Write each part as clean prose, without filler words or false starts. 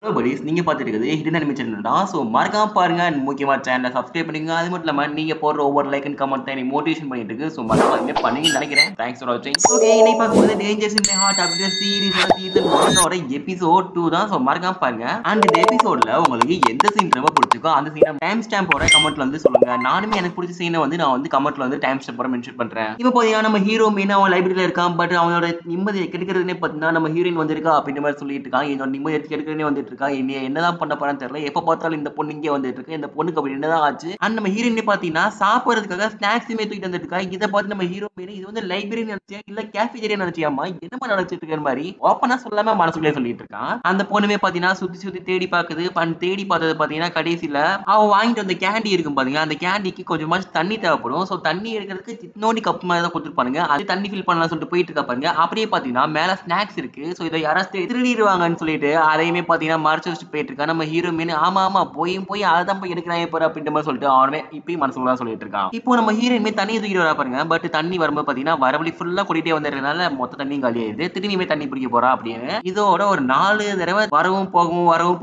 Hello buddies, நீங்க பார்த்துட்டு இருக்கிறது ஹிடன் அனிமே சேனல் தான். ஸோ மறக்காம பாருங்க அண்ட் முக்கியமா சேனலை சப்ஸ்கிரைப் பண்ணுங்க. அது மட்டும் இல்லாம நீங்க போடுற ஒவ்வொரு லைக் அண்ட் கமெண்ட் தான் எனக்கு மோட்டிவேஷன் பண்ணிட்டு இருக்கு. ஸோ மறக்காம பண்ணுங்கன்னு நினைக்கிறேன். தேங்க்ஸ் ஃபார் வாட்சிங். ஓகே, இன்னைக்கு பார்க்கும்போது டேஞ்சர்ஸ் இன் மை ஹார்ட் அப்படின்ற சீரிஸோட சீசன் 1 எபிசோட் 2 தான். ஸோ மறக்காம பாருங்க. அண்ட் இந்த எபிசோட்ல உங்களுக்கு எந்த சீன் ரொம்ப பிடிச்சிருக்கோ அந்த சீனை டைம் ஸ்டாம்போட கமெண்ட்ல வந்து சொல்லுங்க. நானுமே எனக்கு பிடிச்ச சீனை வந்து நான் வந்து கமெண்ட்ல வந்து டைம் ஸ்டாம்போட மென்ஷன் பண்றேன். இப்போ பாத்தீங்கன்னா நம்ம ஹீரோ மீன் அவன் லைப்ரரியில இருக்கான். பட் அவனோட நிம்மதியை கெடுக்கிறதுனே பார்த்தீங்கன்னா நம்ம ஹீரோயின் வந்திருக்கா அப்படின்ற மாதிரி சொல்லிட்டு இருக்கான். என்னோட நிம்மதியை கெடுக்கிறதுனே வந்துட்டு இருக்கா. என்னதான் பண்ண போறான்னு தெரியல. எப்ப பார்த்தாலும் இந்த பொண்ணு இங்கே வந்துட்டு இருக்கு. இந்த பொண்ணுக்கு அப்படி என்னதான் ஆச்சு? அண்ட் நம்ம ஹீரோயின் பாத்தீங்கன்னா சாப்பிடுறதுக்காக ஸ்நாக்ஸுமே தூக்கிட்டு வந்துட்டு இருக்கா. இதை பார்த்து நம்ம ஹீரோ இது வந்து லைப்ரரி நினைச்சியா இல்ல கேஃபேட்டேரியா நினைச்சியாமா என்னமா நினைச்சிட்டு இருக்கிற மாதிரி ஓப்பனா சொல்லாம மனசுக்குள்ளே சொல்லிட்டு இருக்கான். அந்த பொண்ணுமே பாத்தீங்கன்னா சுத்தி சுத்தி தேடி பாக்குது. தேடி பார்த்தது பாத்தீங்கன்னா கடைசியில அவன் வாங்கிட்டு வந்த கேண்டி இருக்கும் பாத்தீங்கன்னா அந்த கேண்டிக்கு கொஞ்சமாச்சு தண்ணி தேவைப்படும். சோ தண்ணி எடுக்கிறதுக்கு சின்னோண்டி கப் மாதிரி தான் கொடுத்துருப்பானுங்க. அது தண்ணி ஃபில் பண்ணலாம் சொல்லிட்டு போயிட்டு இருக்கா பாருங்க. அப்படியே பாத்தீங்கன்னா மேல ஸ்நாக்ஸ் இருக்கு. சோ இதை யாராச்சும் திருடிடுவாங்கன்னு சொல்லிட்டு அதையுமே பாத்தீங்கன்னா மறைச்சு வச்சு போயிட்டு இருக்கா. நம்ம ஹீரோ மீன் ஆமா ஆமா போய் அதான் போய் எடுக்கிறான் போற அப்படின்ற மாதிரி சொல்லிட்டு அவனே இப்பயும் மனசுல சொல்லிட்டு இருக்கான். இப்போ நம்ம ஹீரோயின்மே தண்ணி தூக்கிட்டு வரா பாருங்க. பட் தண்ணி வரும்போது பாத்தீங்கன்னா வரவழி ஃபுல்லா கூட்டிட்டே வந்ததுனால மொத்த தண்ணியும் காலி ஆயிடுது. திரும்பியுமே தண்ணி பிடிக்க போறா அப்படின்னு இதோட ஒரு 4 தடவை வரவும்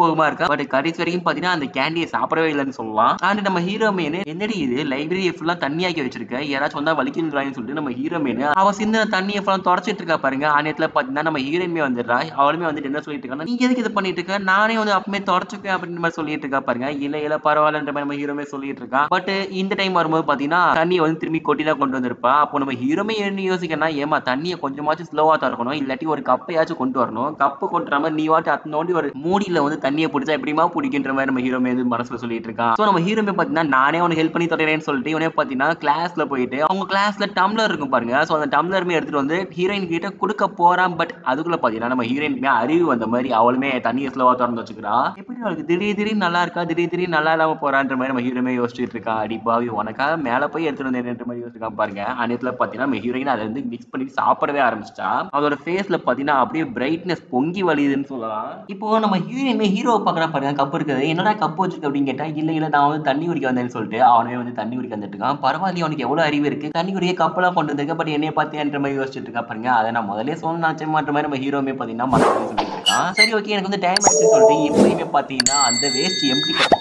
போகுமா இருக்கா. பட் கடைசி வரைக்கும் பாத்தீங்கன்னா அந்த கேண்டியை சாப்பிடவே இல்லைன்னு சொல்லலாம். அண்ட் நம்ம ஹீரோ மீன் என்னடி இது லைப்ரரி ஃபுல்லா தண்ணியாக்கி வச்சிருக்க, யாராச்சும் வந்தா வலிக்குன்னு சொல்லிட்டு நம்ம ஹீரோ மீன் அவ சின்ன தண்ணியை ஃபுல்லா தொடச்சிட்டு இருக்கா பாருங்க. ஆனத்துல பாத்தீங்கன்னா நம்ம ஹீரோயின்மே வந்துடுறா. அவளுமே வந்துட்டு என்ன சொல்லிட்டு இருக்கா, நீங்க எதுக்கு இது பண்ணிட்டு இருக்க, நானே வந்து அப்பமே தொடச்சுப்பேன் அப்படின்ற மாதிரி சொல்லிட்டு இருக்கா பாருங்க. இல்ல பரவாயில்லன்ற மாதிரி நம்ம ஹீரோமே சொல்லிட்டு இருக்கா. பட் இந்த டைம் வரும்போது பாத்தீங்கன்னா தண்ணியை வந்து திரும்பி கொட்டி தான் கொண்டு வந்திருப்பா. அப்போ நம்ம ஹீரோமே என்ன யோசிக்கணும், ஏமா தண்ணியை கொஞ்சமாச்சும் ஸ்லோவா திறக்கணும், இல்லாட்டி ஒரு கப்பையாச்சும் கொண்டு வரணும். கப்பு கொண்டுற மாதிரி நீ வாட்டி அத்தனோண்டி ஒரு மூடியில வந்து தண்ணியை பிடிச்சா எப்படிமா பிடிக்கின்ற மாதிரி நம்ம ஹீரோமே வந்து மனசுல சொல்லிட்டு இருக்கான். சோ நம்ம ஹீரோமே பாத்தீங்கன்னா நானே உனக்கு ஹெல்ப் பண்ணி தொடரேன்னு சொல்லிட்டு இவனே பாத்தீங்கன்னா கிளாஸ்ல போயிட்டு அவங்க கிளாஸ்ல டம்ளர் இருக்கும் பாருங்க. சோ அந்த டம்ளருமே எடுத்துட்டு வந்து ஹீரோயின் கிட்ட கொடுக்க போறான். பட் அதுக்குள்ள பாத்தீங்கன்னா நம்ம ஹீரோயினுமே அறிவு வந்த மாதிரி அவளுமே தண்ணியை ஸ்லோவா திறந்து வச்சுக்கிறா. எப்படி அவளுக்கு திடீர்னு நல்லா இருக்கா, திடீர்னு நல்லா இல்லாம போறான்ற மாதிரி நம்ம ஹீரோமே யோசிச்சுட்டு இருக்கான். அடி பாவி உனக்காக மேல போய் எடுத்துட்டு வந்தேன்ற மாதிரி யோசிச்சிருக்கான் பாருங்க. அன்னைக்குல பாத்தீங்கன்னா நம்ம ஹீரோயின் அதை வந்து மிக்ஸ் பண்ணி சாப்பிடவே ஆரம்பிச்சிட்டா. அவளோட ஃபேஸ்ல பாத்தீங்கன்னா அப்படியே பிரைட்னஸ் பொங்கி வலியுதுன்னு சொல்லலாம். இப்போ நம்ம ஹீரோயினுமே ஹீரோவை பாக்குறா பாருங்க. கப்பு இருக்குது, என்னடா கப்பு வச்சிருக்க அப்படின்னு கேட்டா இல்ல நான் வந்து தண்ணி குடிக்க வந்தேன்னு சொல்லிட்டு அவனே வந்து தண்ணி குடிக்க வந்துட்டு இருக்கான். பரவாயில்லையே அவனுக்கு எவ்வளவு அறிவு இருக்கு, தண்ணி குடிக்க கப்பெல்லாம் கொண்டு வந்திருக்க, பட் என்னைய பார்த்தியான்ற மாதிரி யோசிச்சுட்டு இருக்கா பாருங்க. அதை நான் முதலே சொன்னாச்சே மாற்ற மாதிரி நம்ம ஹீரோமே பாத்தீங்கன்னா மனசுல சொல்லிட்டு இருக்கான். சரி ஓகே எனக்கு வந்து டைம் ஆயிடுச்சுன்னு சொல்லிட்டு இப்பயுமே பாத்தீங்கன்னா அந்த வேஸ்ட் எம்டி கப்புல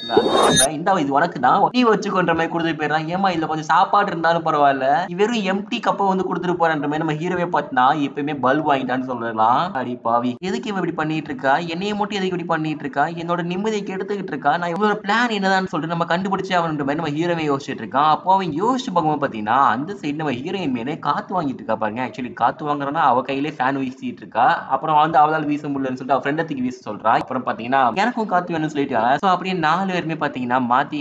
இந்த இது உனக்கு தான் நீ வச்சுக்கோன்ற மாதிரி கொடுத்துட்டு போயிடறான். ஏமா இதுல கொஞ்சம் சாப்பாடு இருந்தாலும் பரவாயில்ல, வெறும் எம்டி கப்பை வந்து கொடுத்துட்டு போறன்ற மாதிரி நம்ம ஹீரோவே பார்த்தா இப்பயுமே பல்ப் வாங்கிட்டான்னு சொல்லலாம். அடி பாவி எதுக்கு இவன் இப்படி பண்ணிட்டு இருக்கா, என்னைய மட்டும் எதுக்கு இப்படி பண்ணிட்டு இருக்கா, என்னோட நிம்மதியை கெடுத்துக்கிட்டு இருக்கா, நான் இவரோட பிளான் என்னதான்னு சொல்லிட்டு நம்ம கண்டுபிடிச்சே அவன்ற மாதிரி நம்ம ஹீரோவே யோசிச்சுட்டு இருக்கான். அப்போ அவன் யோசிச்சு பார்க்கும்போது பாத்தீங்கன்னா அந்த சைடு நம்ம ஹீரோயின் மேலே காத்து வாங்கிட்டு இருக்கா பாருங்க. ஆக்சுவலி காத்து வாங்குறனா அவ கையிலே ஃபேன் வீசிட்டு இருக்கா. அப்புறம் வந்து அவளால் வீச முடியலன்னு சொல்லிட்டு அவ ஃப்ரெண்டை தூக்கி வீச சொல்றா. அப்புறம் பாத்தீங்கன்னா எனக்கும் காத்து வேணும்னு சொல்லிட்டாங்க. சோ அப்படியே 4 பேருமே பாத்தீங்கன்னா மாத்தி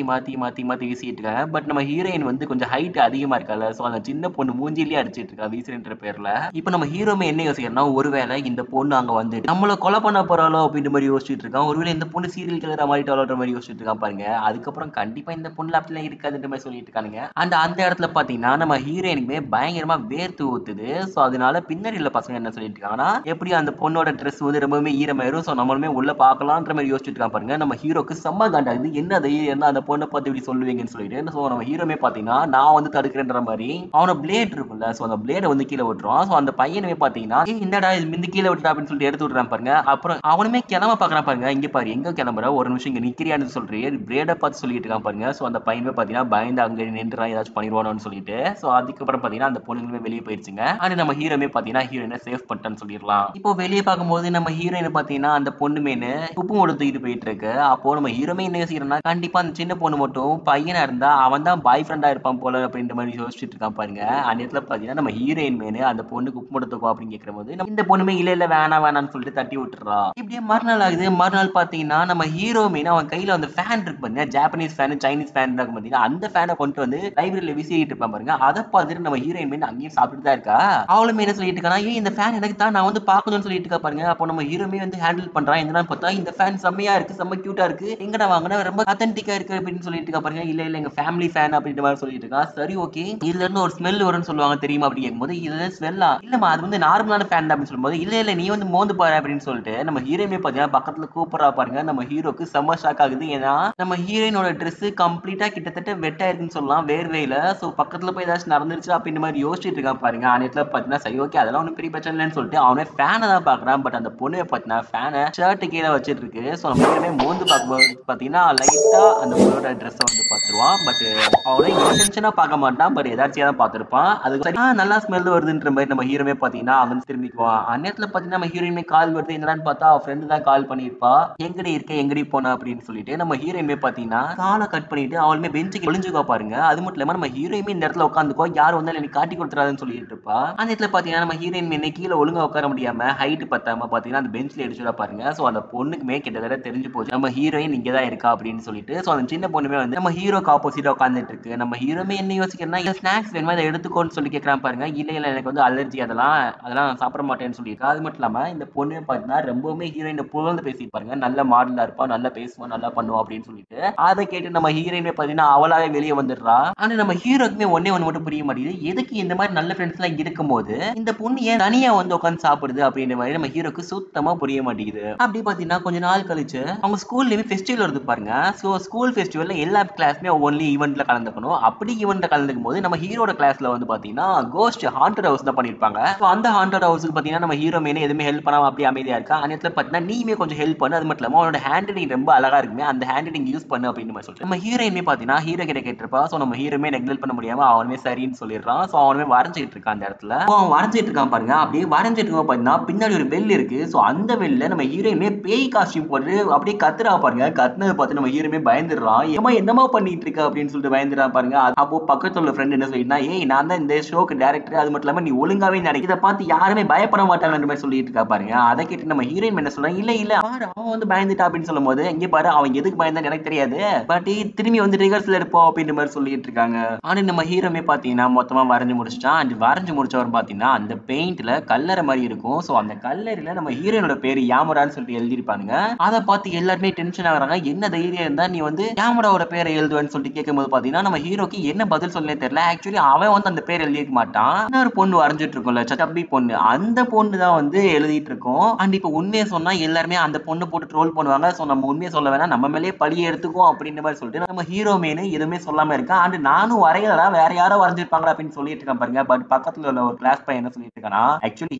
வீசிட்டு இருக்காங்க. பட் நம்ம ஹீரோயின் வந்து கொஞ்சம் ஹைட் அதிகமா இருக்கல. சோ அந்த சின்ன பொண்ணு மூஞ்சிலேயே அடிச்சிட்டு இருக்கா வீசுறன்ற பேர்ல. இப்போ நம்ம ஹீரோமே என்ன யோசிக்கிறனா, ஒருவேளை இந்த பொண்ணு அங்க வந்து நம்மள கொலை பண்ண போறாளோ அப்படின்ற மாதிரி யோசிச்சுட்டு இருக்கான். ஒருவேளை இந்த பொண்ணு சீரியல் கில்லரா மாறிட்டாளோன்ற மாதிரி யோசிச்சுட்டு இருக்கான் பாருங்க. அதுக்கப்புறம் கண்டிப்பா இந்த பொண்ணு அப்படிலாம் இருக்காதுன்ற மாதிரி சொல்லிட்டு இருக்கானுங்க. அந்த இடத்துல பாத்தீங்கன்னா நம்ம ஹீரோயினுமே பயங்கரமா வேர்த்து ஊத்துது. சோ அதனால பின்னாடி உள்ள பசங்க என்ன சொல்லிட்டு இருக்காங்கன்னா, எப்படி அந்த பொண்ணோட ட்ரெஸ் வந்து ரொம்பவே ஈரமாயிரும். சோ நம்மளுமே உள்ள பார்க்கலாம்ன்ற மாதிரி யோசிச்சுட்டு இருக்கான் பாருங்க. நம்ம ஹீரோக்கு செம்ம காண்டாகுது. என்ன தைரியம் அந்த பொண்ணை பார்த்து இப்படி சொல்லுவீங்கன்னு சொல்லிட்டு. சோ நம்ம ஹீரோமே பாத்தீங்கன்னா நான் வந்து தடுக்கிறேன்ற மாதிரி அவன பிளேட் இருக்குல்ல, சோ அந்த பிளேட வந்து கீழே விட்டுறான். சோ அந்த பையனுமே பாத்தீங்கன்னா என்னடா இது மிந்தி கீழே விட்டுறா அப்படின்னு சொல்லிட்டு எடுத்து விட்டுறான் பாருங்க. அப்புறம் அவனுமே கிளம்ப பாக்குறான் பாருங்க. இங்க பாரு எங்க கிளம்புற, ஒரு நிமிஷம் இங்க நிக்கிறியான்னு சொல்றேன் பிளேட பார்த்து சொல்லிட்டு இருக்கான் பாருங்க. சோ அந்த பையனுமே பாத்தீங்கன்னா பயந்து அங்க நின்றுறான் ஏதாச்சும் பண்ணிடுவானோன்னு சொல்லிட்டு. சோ அதுக்கப்புறம் பாத்தீங்கன்னா அந்த பொண்ணுமே வெளியே போயிடுச்சுங்க. அது நம்ம ஹீரோமே பாத்தீங்கன்னா ஹீரோயினை சேவ் பண்ணிட்டான்னு சொல்லிடலாம். இப்போ வெளியே பார்க்கும்போது நம்ம ஹீரோயினை பாத்தீங்கன்னா அந்த பொண்ணு மேனு உப்பு மூட தூக்கிட்டு போயிட்டு இருக்கு. அப்போ நம்ம ஹீரோமே என்ன யோசிக்கிறோம்னா, கண்டிப்பா அந்த சின்ன பொண்ணு மட்டும் பையனா இருந்தா அவன் தான் பாய் ஃப்ரெண்டா இருப்பான் போல அப்படின்ற மாதிரி யோசிச்சுட்டு இருக்கான் பாருங்க. அந்த இடத்துல பாத்தீங்கன்னா நம்ம ஹீரோயின் மேனு அந்த பொண்ணுக்கு உப்பு மூட தூக்கும் அப்படின்னு கேட்கிற போது இந்த பொண்ணுமே இல்ல வேணாம்னு சொல்லிட்டு தட்டி விட்டுறா. இப்படியே மறுநாள் ஆகுது. மறுநாள் பாத்தீங்கன்னா நம்ம ஹீரோ மீன் அவன் கையில அந்த ஃபேன் இருக்கு பாருங்க, ஜாப்பனீஸ் ஃபேன் சைனீஸ் ஃபேன் இருக்கு பாத்தீங்கன்னா அந்த ஃபேனை கொண்டு வந்து லைப்ரரியில வீசிட்டு இருப்பான் பாருங்க. அதை பார்த்துட்டு நம்ம ஹீரோயின் மீன் அங்கேயும் சாப்பிட்டு தான் இருக்கா. அவளுமே என்ன சொல்லிட்டு இருக்கா, இந்த ஃபேன் எனக்கு தான் நான் வந்து பார்க்கணும்னு சொல்லிட்டு இருக்கா பாருங்க. அப்போ நம்ம ஹீரோமே வந்து ஹேண்டில் பண்றான். என்னன்னு பார்த்தா இந்த ஃபேன் செம்மையா இருக்கு, செம்ம கியூட்டா இருக்கு, எங்கடா வாங்கினா ரொம்ப அத்தன்டிக்கா இருக்கு அப்படின்னு சொல்லிட்டு இருக்கா பாருங்க. இல்ல இல்ல எங்க ஃபேமிலி ஃபேன் அப்படின்ற மாதிரி சொல்லிட்டு இருக்கா. சரி ஓகே, இதுல இருந்து ஒரு ஸ்மெல் வரும்னு சொல்லுவாங்க தெரியுமா அப்படி கேட்கும்போது, இதுல ஸ்மெல்லா இல்லம்மா அது வந்து நார்மலான ஃபேன் அப்படின்னு சொல்லும்போது, இல்ல இல்ல நீ வந்து மோந்து பாரு அப்படின்னு சொல்லிட்டு நம்ம ஹீரோயினே பாத்தீங்கன்னா பக்கத்துல கூப்பிடுறா பாருங்க. நம்ம ஹீரோக்கு செம்ம ஷாக் ஆகுது. ஏன்னா நம்ம ஹீரோயினோட ட்ரெஸ் கம்ப்ளீட்டா கிட்டத்தட்ட வெட் ஆயிருக்குன்னு சொல்லலாம் வேர்வையில. சோ பக்கத்துல போய் ஏதாச்சும் நடந்துருச்சு அப்படின்ற மாதிரி யோசிச்சுட்டு இருக்கான் பாருங்க. நேரத்துல பாத்தீங்கன்னா சரி ஓகே அதெல்லாம் ஒன்றும் பெரிய பிரச்சனை இல்லைன்னு சொல்லிட்டு அவனே ஃபேனை தான் பாக்குறான். பட் அந்த பொண்ணு பாத்தீங்கன்னா ஃபேனை ஷர்ட் கீழே வச்சிட்டு இருக்கு. ஸோ நம்ம ஹீரோவே மோந்து பார்க்கும்போது பாத்தீங்கன்னா லைட்டா அந்த பொண்ணோட ட்ரெஸ்ஸை வந்து பார்த்துருவான். பட் அவனே இன்டென்ஷனா பார்க்க மாட்டான். பட் ஏதாச்சியா தான் பார்த்திருப்பான். அதுக்கு சரி நல்லா ஸ்மெல் வருதுன்ற மாதிரி நம்ம ஹீரோவே பாத்தீங்கன்னா அவன் திரும்பிக்குவான். அந்நேரத்துல பாத்தீங்கன்னா நம்ம ஹீரோயினுமே கால் வருது என்னடான்னு பார்த்தா அவ ஃப்ரெண்டு தான் கால் பண்ணியிருப்பா. எங்கடி இருக்க எங்கடி போனா அப்படின்னு சொல்லிட்டு நம்ம ஹீரோயினுமே பாத்தீங்கன்னா காலை கட் பண்ணிட்டு அவளுமே பெஞ்சுக்கு ஒளிஞ்சுக்கோ பாருங்க. அது மட்டும் இல்லாம நம்ம ஹீரோயுமே இந்த இடத்துல உட்காந்துக்கோ யார் வந்தாலும் எனக்கு காட்டி கொடுத்துறாதுன்னு சொல்லிட்டு இருப்பா. அந்த இடத்துல பாத்தீங்கன்னா நம்ம ஹீரோயின் என்ன கீழே ஒழுங்கா உட்கார முடியாம ஹைட் பத்தாம பாத்தீங்கன்னா அந்த பெஞ்ச்ல அடிச்சுடா பாருங்க. சோ அந்த பொண்ணுக்குமே கிட்டத்தட்ட தெரிஞ்சு போச்சு நம்ம ஹீரோயின் இங்கதான் இருக்கா அப்படின்னு சொல்லிட்டு. சோ அந்த சின்ன பொண்ணுமே வந்து நம்ம ஹீரோக்கு ஆப்போசிட்டா உட்காந்துட்டு இருக்கு. நம்ம ஹீரோமே என்ன யோசிக்கிறேன்னா ஸ்நாக்ஸ் வேணுமா இதை எடுத்துக்கோன்னு சொல்லி கேட்கறான் பாருங்க. இல்ல இல்ல எனக்கு வந்து அலர்ஜி அதெல்லாம் சாப்பிட மாட்டேன்னு சொல்லியிருக்கா. அது மட்டும் இல்லாம இந்த பொண்ணு பாத்தீங்கன்னா ரொம்பவுமே ஹீரோயின் புகழ்ந்து பேசிட்டு பாருங்க. நல்ல மாடலா இருப்பா, நல்லா பேசுவா, நல்லா பண்ணுவா அப்படின்னு சொல்லிட்டு. அதை கேட்டு நம்ம ஹீரோயினே பாத்தீங்கன்னா அவளாவே வெளியே வந்துடுறா. ஆனா நம்ம ஹீரோக்குமே ஒண்ணே ஒண்ணு மட்டும் புரிய மாட்டேங்குது. எதுக்கு இந்த மாதிரி நல்ல ஃப்ரெண்ட்ஸ் எல்லாம் இருக்கும்போது இந்த பொண்ணு ஏன் தனியா வந்து உட்காந்து சாப்பிடுது அப்படின்ற மாதிரி நம்ம ஹீரோக்கு சுத்தமா புரிய மாட்டேங்குது. அப்படி பாத்தீங்கன்னா கொஞ்ச நாள் கழிச்சு அவங்க ஸ்கூல்லயுமே ஃபெஸ்டிவல் வருது பாருங்க. சோ ஸ்கூல் ஃபெஸ்டிவல்ல எல்லா கிளாஸ்மே ஒன்லி ஈவென்ட்ல கலந்துக்கணும். அப்படி ஈவென்ட்ல கலந்துக்கும் போது நம்ம ஹீரோட கிளாஸ்ல வந்து பாத்தீங்கன்னா கோஸ்ட் ஹாண்டட் ஹவுஸ் தான் பண்ணிருப்பாங்க. சோ அந்த ஹாண்டட் ஹவுஸ்க்கு பாத்தீங்கன்னா நம்ம ஹீரோ மேனே எதுவுமே ஹெல்ப் பண்ணாம அப்படியே அமைதியா இருக்கா. அந்த இடத்துல பாத்தீங்கன்னா நீயுமே கொஞ்சம் ஹெல்ப் பண்ணு. அது மட்டும் இல்லாம அவனோட ஹேண்ட் ரைட்டிங் ரொம்ப அழகா இருக்குமே அந்த ஹேண்ட் ரைட்டிங் யூஸ் பண்ணு அப்படின்னு மாதிரி சொல்லிட்டு நம்ம ஹீரோயினுமே பாத்தீங்கன்னா ஹீரோ கிட்ட கேட்டிருப்பா. சோ நம்ம ஹீரோமே நெக்லெக்ட் பண்ண முடியாம அவனுமே சரின்னு சொல்லிடுறான். சோ அவனுமே வரைஞ்சிட்டு இருக்கான் அந்த இடத்துல. அவன் வரைஞ்சிட்டு இருக்கான் பாருங்க. அப்படியே வரைஞ்சிட்டு இருக்க பாத்தீங்கன்னா பின்னாடி ஒரு பெல் இருக்கு. சோ அந்த பெல்ல நம்ம ஹீரோயினுமே பேய் காஸ்டியூம் போட்டு அப்படியே கத்துறா பாருங்க. கத்துனதை பார்த்து நம்ம ஹீரோமே பயந்துடுறான். ஏமா என்னமா பண்ணிட்டு இருக்க அப்படின்னு சொல்லிட்டு பயந்துடுறான் பாருங்க. அப்போ பக்கத்துல உள்ள ஃப்ரெண்ட் என்ன சொல்லிட்டா, ஏய் நான் தான் இந்த ஷோக்கு டைரக்டர். அது மட்டும் இல்லாம நீ ஒழுங்காவே நடி, இதை பார்த்து யாருமே பயப்பட மாட்டாங்கன்ற மாதிரி சொல்லிட்டு இருக்கா பாருங்க. அதை கேட்டு நம்ம ஹீரோயின் என்ன சொல்றாங்க, இல்ல இல்ல பாரு அவன் வந்து பயந்துட்டா அப்படின்னு சொல்லும் போது இங்க பாரு அவன் எதுக்கு பயந்தான்னு எனக்கு தெரியாது. பட் திரும்பி வந்து ரிகர்சல் எடுப்போம் அப்படின்ற மாதிரி சொல்லிட்டு இருக்காங்க. ஆனா நம்ம ஹீரோமே பாத்தீங்கன்னா மொத்தமா வரைஞ்சு முடிச்சிட்டான். அந்த வரைஞ்சு முடிச்சவர் பாத்தீங்கன்னா அந்த பெயிண்ட்ல கல்லறை மாதிரி இருக்கும். சோ அந்த கல்லறையில நம்ம ஹீரோனோட பேரு யாமரான்னு சொல்லிட்டு எழுதிருப்பானுங்க. அதை பார்த்து எல்லாருமே டென்ஷன் ஆகுறாங்க. என்ன தைரியம் இருந்தா நீ வந்து யாமராவோட பேரை எழுதுவேன்னு சொல்லிட்டு கேட்கும்போது பாத்தீங்கன்னா நம்ம ஹீரோக்கு என்ன பதில் சொல்லவே தெரியல. ஆக்சுவலி அவன் வந்து அந்த பேர் எழுதிருக்க மாட்டான். இன்னொரு பொண்ணு வரைஞ்சிட்டு இருக்கும்ல சப்பி பொண்ணு, அந்த பொண்ணு தான் வந்து எழுதிட்டு இருக்கும். அண்ட் இப்ப உண்மையை சொன்னா எல்லாருமே அந்த பொண்ணு போட்டு ட்ரோல் பண்ணுவாங்க. சோ நம்ம உண்மையை சொல்ல வேணா நம்ம மேலேயே பழியை எடுத்துக்கும் அப்படின்ற மாதிரி சொல்லிட்டு நம்ம ஹீரோ மேனு எதுவுமே சொல்லாம இருக்கா. அண்ட் நானும் வரையலடா வேற யாரோ வரைஞ்சிருப்பாங்களா அப்படின்னு சொல்லிட்டு இருக்கான் பாருங்க. பட் பக்கத்துல உள்ள ஒரு கிளாஸ் பையன் என்ன சொல்லிட்டு இருக்கானா, ஆக்சுவலி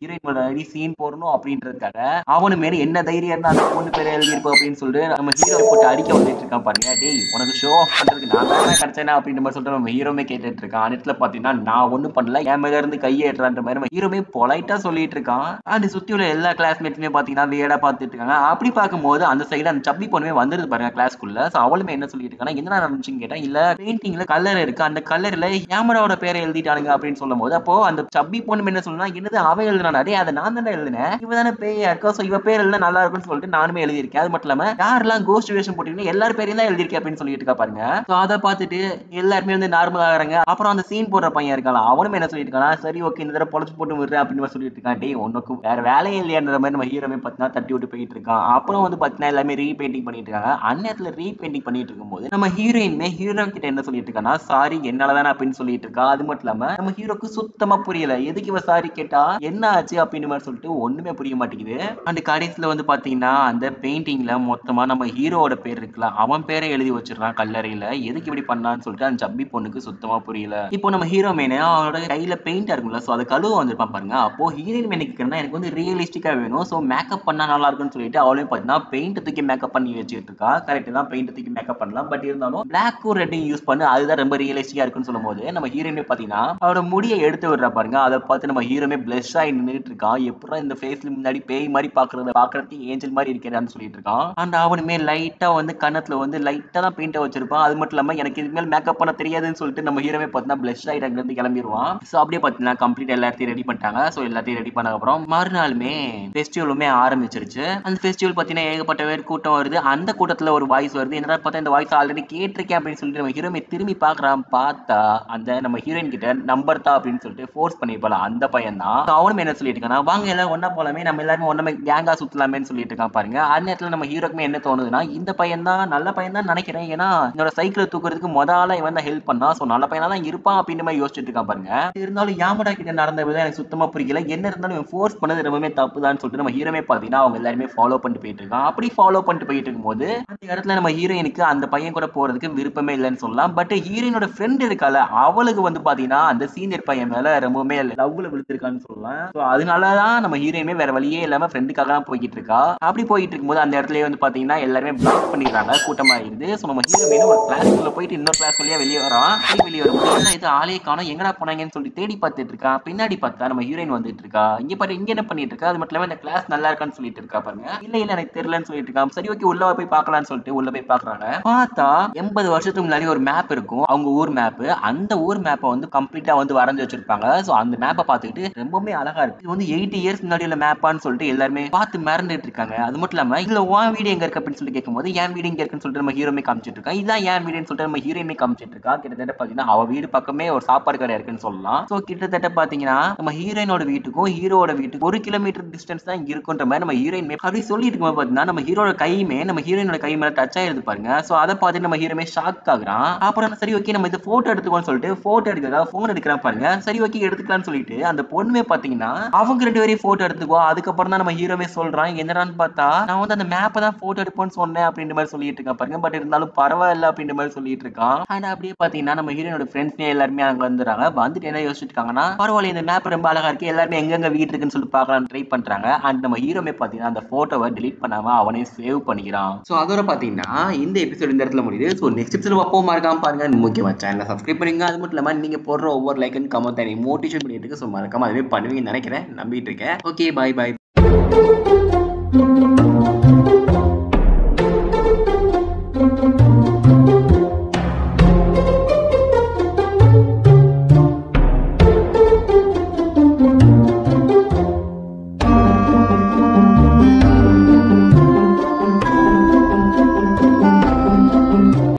ஹீரோயின் சீன் போடணும் அப்படின்றதுக்காக அவனு மேல என்ன தைரியம் இருந்தா அந்த பொண்ணு பேரை எழுதியிருப்போம் அப்படின்னு சொல்லிட்டு நம்ம ஹீரோ போட்டு அடிக்க வந்துட்டு இருக்கான் பாருங்க. டேய் உனக்கு ஷோ ஆஃப் பண்றதுக்கு நான் தான் கிடைச்சேனா அப்படின்ற மாதிரி சொல்லிட்டு நம்ம ஹீரோமே கேட்டுட்டு இருக்கான். இடத்துல பாத்தீங்கன்னா நான் ஒண்ணும் பண்ணல, என் மேல இருந்து கையேற்றான்ற மாதிரி நம்ம ஹீரோமே பொலைட்டா சொல்லிட்டு இருக்கான். அண்ட் சுத்தி உள்ள எல்லா கிளாஸ்மேட்ஸுமே பாத்தீங்கன்னா வேடா பாத்துட்டு இருக்காங்க. அப்படி பார்க்கும்போது அந்த சைடு அந்த சப்பி பொண்ணுமே வந்துருது பாருங்க கிளாஸ்க்குள்ள. சோ அவளுமே என்ன சொல்லிட்டு இருக்கானா, என்ன நடந்துச்சுன்னு கேட்டா, இல்ல பெயிண்டிங்ல கலர் இருக்கு, அந்த கலர்ல யாமராவோட பேரை எழுதிட்டானுங்க அப்படின்னு சொல்லும் போது அப்போ அந்த சப்பி பொண்ணு என்ன சொல்லுனா, என்னது அவன் எழுதுனா, டேய் அதை நான் தானே எழுதினேன், இவ தானே பேயா இருக்கா, சோ இவ பேர் எழுதினா நல்லா இருக்கும்னு சொல்லிட்டு நானுமே எழுதியிருக்கேன். அது மட்டும் இல்லாம யாரெல்லாம் கோஸ்ட் வேஷம் போட்டீங்கன்னா எல்லார் பேரையும் தான் எழுதியிருக்கேன் அப்படின்னு சொல்லிட்டு இருக்கா பாருங்க. சோ அதை பார்த்துட்டு எல்லாருமே வந்து நார்மல் ஆகுறாங்க. அப்புறம் அந்த சீன் போடுற பையன் இருக்கான் அவனுமே என்ன சொல்லிட்டு இருக்கானா, சரி ஓகே இந்த தடவை பொழைச்சு போட்டு விடுறேன் அப்படின்னு சொல்லிட்டு இருக்கான். டேய் உனக்கு வேற வேலையே இல்லையான்ற மாதிரி நம்ம ஹீரோமே பார்த்தீங்கன்னா தட்டி விட்டு போயிட்டு இருக்கான். அப்புறம் வந்து பார்த்தீங்கன்னா எல்லாமே ரீபெயிண்டிங் பண்ணிட்டு இருக்காங்க. அந்நேரத்துல ரீபெயிண்டிங் பண்ணிட்டு இருக்கும்போது நம்ம ஹீரோயின்மே ஹீரோ கிட்ட என்ன சொல்லிட்டு இருக்கானா, சாரி என்னாலதானே அப்படின்னு சொல்லிட்டு இருக்கா. அது மட்டும் இல்லாம நம்ம ஹீரோக்கு சுத்தமா புரியல எதுக்கு இவ சாரி கேட்டா, என்ன ஆச்சு அப்படின்னு மாதிரி சொல்லிட்டு ஒண்ணுமே புரிய மாட்டேங்குது. அண்ட் கடைசியில வந்து பாத்தீங்கன்னா அந்த பெயிண்டிங்ல மொத்தமா நம்ம ஹீரோவோட பேர் இருக்குல்ல அவன் பேரை எழுதி வச்சிடறான் கல்லறையில. எதுக்கு இப்படி பண்ணான்னு சொல்லிட்டு அந்த சப்பி பொண்ணுக்கு சுத்தமா புரியல. இப்போ நம்ம ஹீரோ மேனே அவனோட கையில பெயிண்டா இருக்கும்ல, சோ அதை கழுவ வந்திருப்பான் பாருங்க. அப்போ ஹீரோயின் மேனே கேட்கறா, எனக்கு வந்து ரியலிஸ்டிக்கா வேணும், சோ மேக்கப் பண்ணா நல்லா இருக்கும்னு சொல்லிட்டு அவளே பாத்தீங்கன்னா பெயிண்ட் தூக்கி மேக்கப் பண்ணி வச்சிட்டு இருக்கா. கரெக்ட் தான், பெயிண்ட் தூக்கி மேக்கப் பண்ணலாம். பட் இருந்தாலும் பிளாக்கும் ரெட்டையும் யூஸ் பண்ணு, அதுதான் ரொம்ப ரியலிஸ்டிக்கா இருக்குன்னு சொல்லும் போது நம்ம ஹீரோயினே பாத்தீங்கன்னா அவரோட முடியை எடுத்து விடுறா பாருங்க. அதை பார்த்து நம்ம ஹீரோமே பிளஷ் ஆகி நின்றுட்டு இருக்கான். எப்பறம் இந்த ஃபேஸ்ல முன்னாடி பேய் மாதிரி பாக்குறதுக்கு ஏஞ்சல் மாதிரி இருக்கிறான்னு சொல்லிட்டு இருக்கான். அண்ட் அவனுமே லைட்டா வந்து கண்ணத்துல வந்து லைட்டா தான் பெயிண்ட் வச்சிருப்பான். அது மட்டும் மட்டும் இல்லாம எனக்கு இது மேல மேக்கப் பண்ண தெரியாதுன்னு சொல்லிட்டு நம்ம ஹீரோவே பார்த்தீங்கன்னா பிளஷ் ஆயிட்டு அங்க இருந்து கிளம்பிடுவான். சோ அப்படியே பார்த்தீங்கன்னா கம்ப்ளீட் எல்லாத்தையும் ரெடி பண்ணிட்டாங்க. சோ எல்லாத்தையும் ரெடி பண்ண அப்புறம் மறுநாளுமே ஃபெஸ்டிவலுமே ஆரம்பிச்சிருச்சு. அந்த ஃபெஸ்டிவல் பார்த்தீங்கன்னா ஏகப்பட்ட பேர் கூட்டம் வருது. அந்த கூட்டத்துல ஒரு வாய்ஸ் வருது. என்னடா பார்த்தா இந்த வாய்ஸ் ஆல்ரெடி கேட்டிருக்கேன் அப்படின்னு சொல்லிட்டு நம்ம ஹீரோமே திரும்பி பார்க்கறான். பார்த்தா அந்த நம்ம ஹீரோயின் கிட்ட நம்பர் தான் அப்படின்னு சொல்லிட்டு ஃபோர்ஸ் பண்ணிருப்பால அந்த பையன் தான். அவனும் என்ன சொல்லிட்டு இருக்கானா, வாங்க எல்லாரும் ஒண்ணா போலாமே, நம்ம எல்லாரும் ஒண்ணாமே கேங்கா சுத்தலாமேன்னு சொல்லிட்டு இருக்கான் பாருங்க. அந்த நேரத்துல நம்ம ஹீரோக்குமே என்ன தோணுதுன்னா, இந்த பையன் தான் நல்ல பையன் தான் நினைக்கிறேன். ஏன்னா என்னோட சைக்கிளை தூக்குறதுக்கு முதல்ல இவன் தான் ஹெல்ப் பண்ணா. சோ நல்ல பையனா தான் இருப்பான் அப்படின்ற மாதிரி யோசிச்சுட்டு இருக்கான் பாருங்க. இருந்தாலும் யாமடா கிட்ட நடந்த விதம் எனக்கு சுத்தமா புரியல. என்ன இருந்தாலும் இவன் ஃபோர்ஸ் பண்ணது ரொம்பவே தப்புதான்னு சொல்லிட்டு நம்ம ஹீரோமே பாத்தீங்கன்னா அவங்க எல்லாருமே ஃபாலோ பண்ணிட்டு போயிட்டு இருக்கான். அப்படி ஃபாலோ பண்ணிட்டு போயிட்டு இருக்கும்போது அந்த இடத்துல நம்ம ஹீரோயினுக்கு அந்த பையன் கூட போறதுக்கு விருப்பமே இல்லைன்னு சொல்லலாம். பட் ஹீரோயினோட ஃப்ரெண்ட் இருக்கால, அவளுக்கு வந்து பாத்தீங்கன்னா அந்த சீனியர் பையன் மேல ரொம்பவுமே லவ்ல விழுத்திருக்கான்னு சொல்லலாம். சோ அதனாலதான் நம்ம ஹீரோயினுமே வேற வழியே இல்லாம ஃப்ரெண்டுக்காக தான் போய்கிட்டு இருக்கா. அப்படி போயிட்டு இருக்கும்போது அந்த இடத்துல வந்து பாத்தீங்கன்னா எல்லாருமே பிளாக் பண்ணிடுறாங்க, கூட்டமா இருந்து. சோ நம்ம ஹீரோயினும் ஒரு கிளாஸ்க்குள்ள போயிட்டு இன்னொரு கிளாஸ் வழியா வெளியே வரான். வெளியே வரும்போது இது ஆளையே காணோம், எங்கடா போனாங்கன்னு சொல்லி தேடி பார்த்துட்டு இருக்கான். பின்னாடி பார்த்தா நம்ம ஹீரோயின் வந்துட்டு இருக்கா. இங்க பாரு, இங்க என்ன பண்ணிட்டு இருக்கா? அது மட்டும் இல்லாம இந்த கிளாஸ் நல்லா இருக்கான்னு சொல்லிட்டு இருக்கா பாருங்க. இல்ல இல்ல எனக்கு தெரியலன்னு சொல்லிட்டு இருக்கான். சரி ஓகே உள்ள போய் பார்க்கலாம்னு சொல்லிட்டு உள்ள போய் பார்க்கறாங்க. பார்த்தா 80 வருஷத்துக்கு முன்னாடி ஒரு மேப் இருக்கும், அவங்க ஊர் மேப். அந்த ஊர் மேப்பை வந்து கம்ப்ளீட்டா வந்து வரைஞ்சு வச்சிருப்பாங்க. சோ அந்த மேப்பை பார்த்துக்கிட்டு ரொம்பவே அழகா இருக்கு. இது வந்து 80 இயர்ஸ் முன்னாடி உள்ள மேப்பான்னு சொல்லிட்டு எல்லாருமே பார்த்து மிரண்டுட்டு இருக்காங்க. அது மட்டும் இல்லாம இதுல உன் வீடு எங்க இருக்கு அப்படின்னு சொல்லி கேட்கும்போது என் வீடு இங்க இருக்குன்னு சொல்லிட்டு நம்ம ஹீரோமே காமிச்சிட்டு இருக்கான். இதான் என் வீடுன்னு சொல்லிட்டு நம்ம ஹீரோயினுமே காமிச்சிட்டு இருக்கா. கிட்டத்தட்ட பாத்தீங்கன்னா அவ வீடு பக்கமே ஒரு சாப்பாடு கடை இருக்குன்னு சொல்லலாம். சோ கிட்டத்தட்ட பாத்தீங்கன்னா நம்ம ஹீரோயினோட வீட்டுக்கும் ஹீரோட வீட்டுக்கும் 1 கிலோமீட்டர் டிஸ்டன்ஸ் தான் இருக்குன்ற மாதிரி நம்ம ஹீரோயின் அப்படி சொல்லிட்டு இருக்கும்போது பாத்தீங்கன்னா நம்ம ஹீரோட கையுமே நம்ம ஹீரோயினோட கை மேல டச் ஆயிருது பாருங்க. சோ அதை பார்த்துட்டு நம்ம ஹீரோமே ஷாக் ஆகுறான். அப்புறம் சரி ஓகே நம்ம இது போட்டோ எடுத்துக்கோன்னு சொல்லிட்டு போட்டோ எடுக்கிறதா போன் எடுக்கிறான் பாருங்க. சரி ஓகே எடுத்துக்கலாம்னு சொல்லிட்டு அந்த பொண்ணுமே பாத்தீங்கன்னா அவங்க 2 பேரையும் போட்டோ எடுத்துக்கோ. அதுக்கப்புறம் தான் நம்ம ஹீரோமே சொல்றான், என்னடான்னு பார்த்தா நான் வந்து அந்த மேப்பை தான் போட்டோ எடுப்போம்னு சொன்னேன் அப்படின்ற மாதிரி சொல்லிட்டு இருக்கான் பாருங்க. பட் இருந்தாலும் பரவாயில்ல அப்படின்ற மாதிரி சொல்லிட்டு இருக்கான். அண்ட் அப்படியே பாத்தீங்கன்னா நம்ம ஹீரோனோட ஃப்ரெண்ட்ஸ்னே எல்லாருமே அங்க வந்துறாங்க. வந்துட்டு என்ன யோசிச்சுட்டு இருக்காங்கன்னா, பரவாயில்ல இந்த மேப் ரொம்ப அழகா இருக்கு, எல்லாருமே எங்கெங்க வீடு இருக்குன்னு சொல்லி பார்க்கலாம் ட்ரை பண்றாங்க. அண்ட் நம்ம ஹீரோமே பாத்தீங்கன்னா அந்த போட்டோவை டெலீட் பண்ணாம அவனே சேவ் பண்ணிக்கிறான். சோ அதோட பாத்தீங்கன்னா இந்த எபிசோட் இந்த இடத்துல முடியுது. சோ நெக்ஸ்ட் எபிசோட் அப்பவும் மறக்காம பாருங்க. முக்கியமா சேனலை சப்ஸ்கிரைப் பண்ணுங்க. அது மட்டும் இல்லாம நீங்க போடுற ஒவ்வொரு லைக் அண்ட் கமெண்ட் எனக்கு மோட்டிவேஷன் பண்ணிட்டு இருக்கு. சோ மறக்காம அதுவே பண்ணுவீங்கன்னு நினைக்கிறேன், நம்பிட்டு இருக்கேன். Okay bye by.